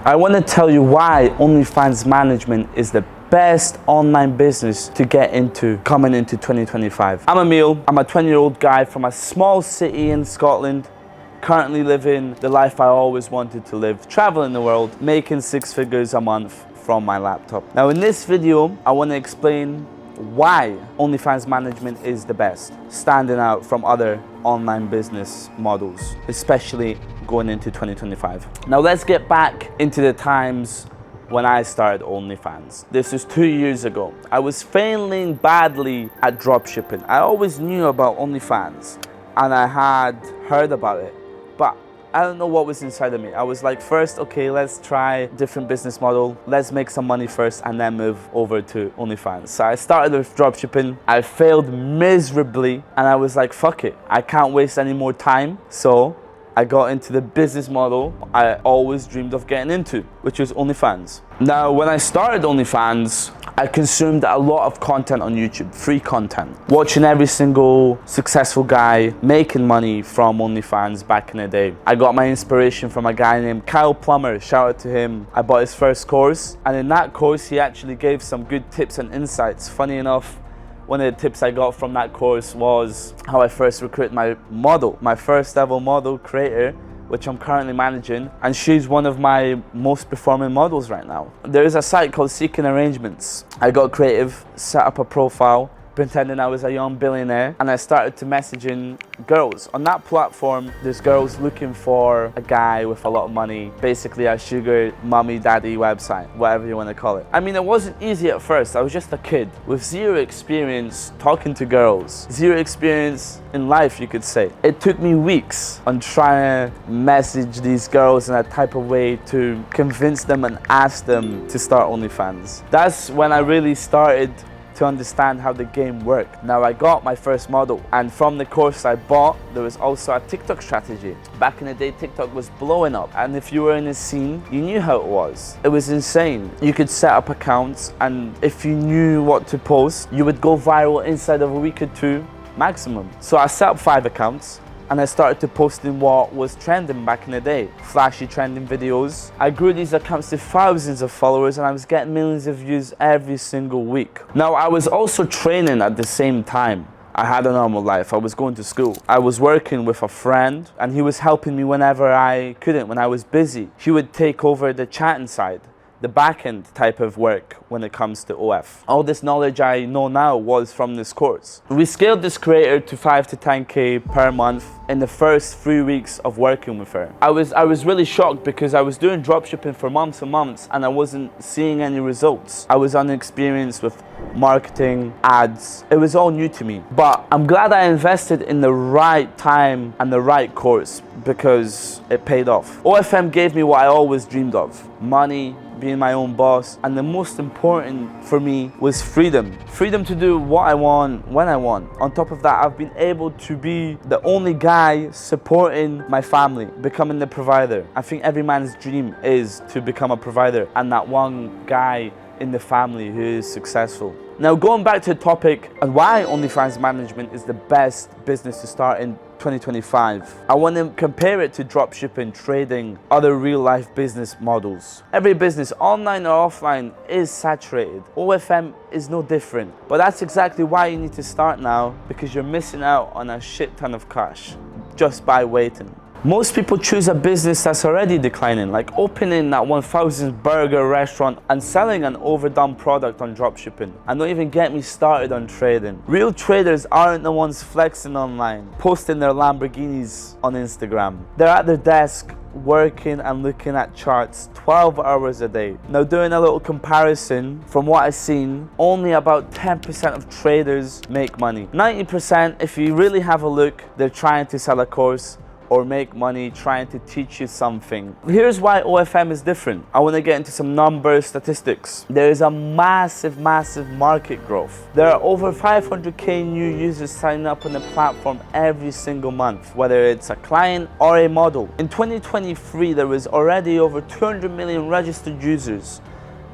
I want to tell you why OnlyFans management is the best online business to get into coming into 2025. I'm Emil. I'm a 20-year-old guy from a small city in Scotland, currently living the life I always wanted to live, traveling the world, making 6 figures a month from my laptop. Now in this video, I want to explain why OnlyFans management is the best, standing out from other online business models, especially going into 2025. Now let's get back into the times when I started OnlyFans. This was 2 years ago. I was failing badly at dropshipping. I always knew about OnlyFans and I had heard about it, but I don't know what was inside of me. I was like, first, okay, let's try a different business model. Let's make some money first and then move over to OnlyFans. So I started with dropshipping. I failed miserably and I was like, fuck it. I can't waste any more time. So I got into the business model I always dreamed of getting into, which was OnlyFans. Now, when I started OnlyFans, I consumed a lot of content on YouTube, free content. Watching every single successful guy making money from OnlyFans back in the day. I got my inspiration from a guy named Kyle Plummer, shout out to him. I bought his first course, and in that course, he actually gave some good tips and insights. Funny enough, one of the tips I got from that course was how I first recruited my model, my first ever model creator, which I'm currently managing, and she's one of my most performing models right now. There is a site called Seeking Arrangements. I got creative, set up a profile, pretending I was a young billionaire, and I started to messaging girls. On that platform, there's girls looking for a guy with a lot of money, basically a sugar mommy daddy website, whatever you want to call it. I mean, it wasn't easy at first. I was just a kid with zero experience talking to girls, zero experience in life, you could say. It took me weeks on trying to message these girls in a type of way to convince them and ask them to start OnlyFans. That's when I really started to understand how the game worked. Now I got my first model, and from the course I bought, there was also a TikTok strategy. Back in the day, TikTok was blowing up, and if you were in the scene, you knew how it was. It was insane. You could set up accounts, and if you knew what to post, you would go viral inside of a week or two maximum. So I set up 5 accounts, and I started to post in what was trending back in the day, flashy trending videos. I grew these accounts to thousands of followers and I was getting millions of views every single week. Now I was also training at the same time. I had a normal life. I was going to school. I was working with a friend and he was helping me whenever I couldn't, when I was busy. He would take over the chatting side, the back-end type of work when it comes to OF. All this knowledge I know now was from this course. We scaled this creator to 5 to 10K per month in the first 3 weeks of working with her. I was really shocked because I was doing dropshipping for months and months and I wasn't seeing any results. I was inexperienced with marketing, ads. It was all new to me. But I'm glad I invested in the right time and the right course because it paid off. OFM gave me what I always dreamed of: money, being my own boss, and the most important for me was freedom. Freedom to do what I want, when I want. On top of that, I've been able to be the only guy supporting my family, becoming the provider. I think every man's dream is to become a provider and that one guy in the family who is successful. Now going back to the topic and why OnlyFans management is the best business to start in 2025, I want to compare it to dropshipping, trading, other real life business models. Every business, online or offline, is saturated. OFM is no different. But that's exactly why you need to start now, because you're missing out on a shit ton of cash just by waiting. Most people choose a business that's already declining, like opening that 1,000 burger restaurant and selling an overdone product on dropshipping. And don't even get me started on trading. Real traders aren't the ones flexing online, posting their Lamborghinis on Instagram. They're at their desk working and looking at charts 12 hours a day. Now doing a little comparison, from what I've seen, only about 10% of traders make money. 90%, if you really have a look, they're trying to sell a course or make money trying to teach you something. Here's why OFM is different. I want to get into some numbers, statistics. There is a massive market growth. There are over 500k new users signing up on the platform every single month, whether it's a client or a model. In 2023, there was already over 200 million registered users.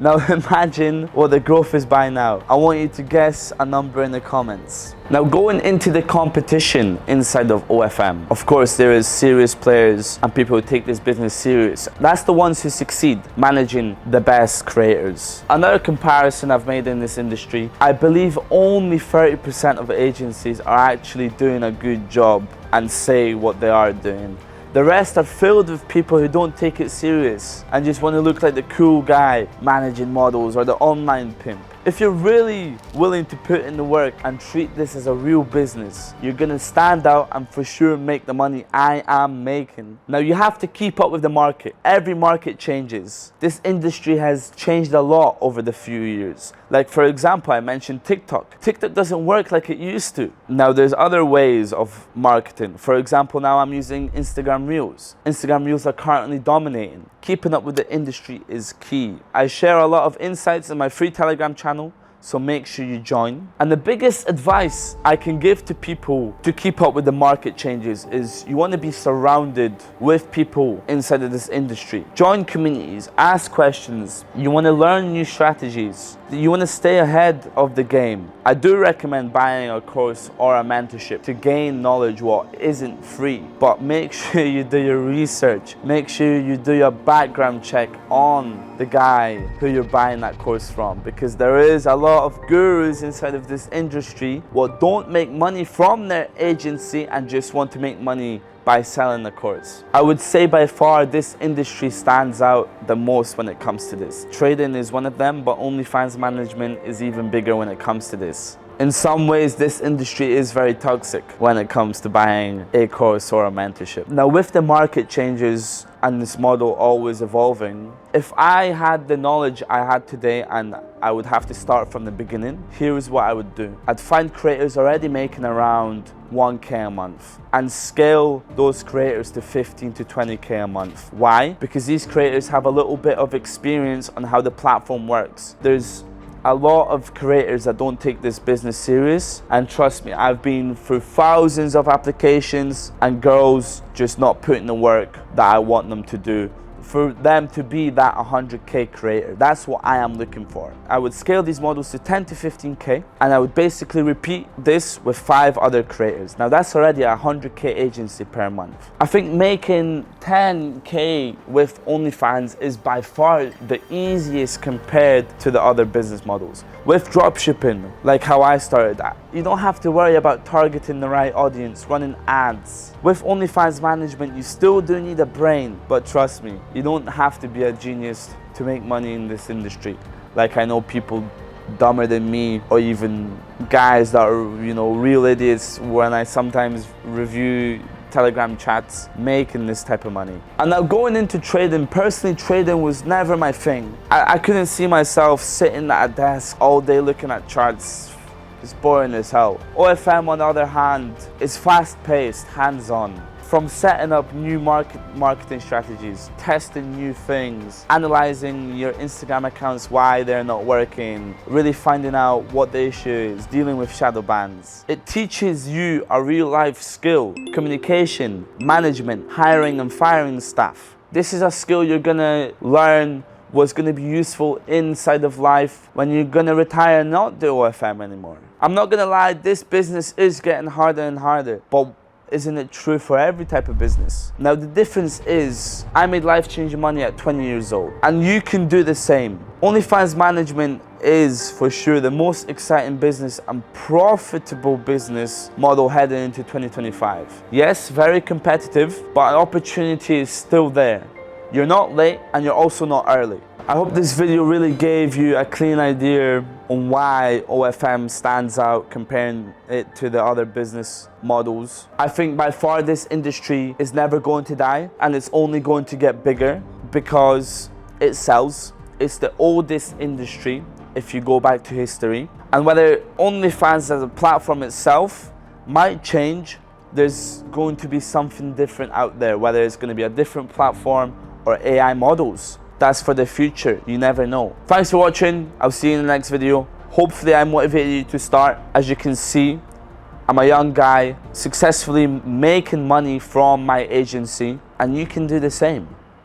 Now imagine what the growth is by now. I want you to guess a number in the comments. Now going into the competition inside of OFM, of course there is serious players and people who take this business serious. That's the ones who succeed, managing the best creators. Another comparison I've made in this industry, I believe only 30% of agencies are actually doing a good job and say what they are doing. The rest are filled with people who don't take it serious and just want to look like the cool guy managing models or the online pimp. If you're really willing to put in the work and treat this as a real business, you're gonna stand out and for sure make the money I am making. Now you have to keep up with the market. Every market changes. This industry has changed a lot over the few years. Like for example, I mentioned TikTok. TikTok doesn't work like it used to. Now there's other ways of marketing. For example, now I'm using Instagram Reels. Instagram Reels are currently dominating. Keeping up with the industry is key. I share a lot of insights in my free Telegram channel, so make sure you join. And the biggest advice I can give to people to keep up with the market changes is you want to be surrounded with people inside of this industry. Join communities, ask questions. You want to learn new strategies. You want to stay ahead of the game. I do recommend buying a course or a mentorship to gain knowledge what isn't free. But make sure you do your research. Make sure you do your background check on the guy who you're buying that course from, because there is a lot of gurus inside of this industry what don't make money from their agency and just want to make money by selling the course. I would say by far this industry stands out the most when it comes to this. Trading is one of them, but Onlyfans management is even bigger when it comes to this. In some ways, this industry is very toxic when it comes to buying a course or a mentorship. Now, with the market changes and this model always evolving, if I had the knowledge I had today and I would have to start from the beginning, here's what I would do. I'd find creators already making around 1K a month and scale those creators to 15 to 20K a month. Why? Because these creators have a little bit of experience on how the platform works. There's a lot of creators that don't take this business serious, and trust me, I've been through thousands of applications and girls just not putting the work that I want them to do for them to be that 100K creator. That's what I am looking for. I would scale these models to 10 to 15K and I would basically repeat this with 5 other creators. Now that's already a 100K agency per month. I think making 10K with OnlyFans is by far the easiest compared to the other business models. With dropshipping, like how I started, you don't have to worry about targeting the right audience, running ads. With OnlyFans management, you still do need a brain, but trust me, you don't have to be a genius to make money in this industry. Like I know people dumber than me, or even guys that are, real idiots when I sometimes review Telegram chats making this type of money. And now going into trading, personally trading was never my thing. I couldn't see myself sitting at a desk all day looking at charts. It's boring as hell. OFM on the other hand is fast-paced, hands-on. From setting up new marketing strategies, testing new things, analyzing your Instagram accounts, why they're not working, really finding out what the issue is, dealing with shadow bans. It teaches you a real life skill, communication, management, hiring and firing staff. This is a skill you're gonna learn what's gonna be useful inside of life when you're gonna retire and not do OFM anymore. I'm not gonna lie, this business is getting harder and harder, but isn't it true for every type of business? Now the difference is, I made life-changing money at 20 years old, and you can do the same. OnlyFans management is for sure the most exciting business and profitable business model heading into 2025. Yes, very competitive, but opportunity is still there. You're not late and you're also not early. I hope this video really gave you a clean idea on why OFM stands out comparing it to the other business models. I think by far this industry is never going to die and it's only going to get bigger because it sells. It's the oldest industry if you go back to history. And whether OnlyFans as a platform itself might change, there's going to be something different out there, whether it's going to be a different platform or AI models. That's for the future, you never know. Thanks for watching, I'll see you in the next video. Hopefully I motivated you to start. As you can see, I'm a young guy successfully making money from my agency, and you can do the same.